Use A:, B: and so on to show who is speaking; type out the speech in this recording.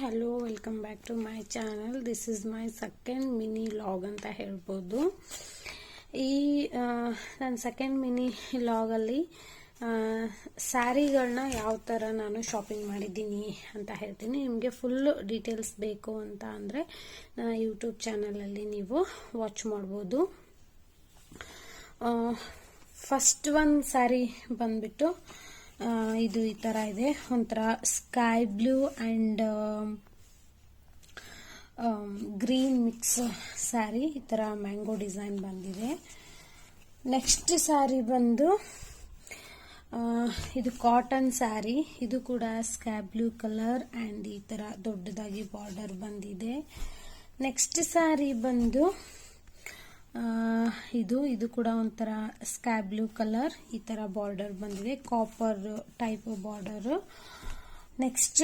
A: Hello, welcome back to my channel. This is my second mini log ಅಂತ ಹೇಳ್ಬೋದು. ಈ ನನ್ನ ಸೆಕೆಂಡ್ ಮಿನಿ ಲಾಗಲ್ಲಿ ಸ್ಯಾರಿಗಳನ್ನ ಯಾವ ಥರ ನಾನು ಶಾಪಿಂಗ್ ಮಾಡಿದ್ದೀನಿ ಅಂತ ಹೇಳ್ತೀನಿ. ನಿಮಗೆ ಫುಲ್ ಡೀಟೇಲ್ಸ್ ಬೇಕು ಅಂತ ಅಂದರೆ ಯೂಟ್ಯೂಬ್ ಚಾನಲಲ್ಲಿ ನೀವು ವಾಚ್ ಮಾಡ್ಬೋದು. ಫಸ್ಟ್ ಒಂದು ಸ್ಯಾರಿ ಬಂದ್ಬಿಟ್ಟು ಇದು ಈ ಥರ ಇದೆ, ಒಂಥರ sky blue and green mix sari. ಈ ಥರ ಮ್ಯಾಂಗೋ ಡಿಸೈನ್ ಬಂದಿದೆ. ನೆಕ್ಸ್ಟ್ ಸ್ಯಾರಿ ಬಂದು ಇದು ಕಾಟನ್ ಸ್ಯಾರಿ. ಇದು ಕೂಡ ಸ್ಕೈ ಬ್ಲೂ ಕಲರ್ ಆ್ಯಂಡ್ ಈ ಥರ ದೊಡ್ಡದಾಗಿ ಬಾರ್ಡರ್ ಬಂದಿದೆ. ನೆಕ್ಸ್ಟ್ ಸ್ಯಾರಿ ಬಂದು ಇದು ಕೂಡ ಒಂಥರ ಸ್ಕೈ ಬ್ಲೂ ಕಲರ್, ಈ ತರ ಬಾರ್ಡರ್ ಬಂದಿದೆ, ಕಾಪರ್ ಟೈಪ್ ಬಾರ್ಡರ್. ನೆಕ್ಸ್ಟ್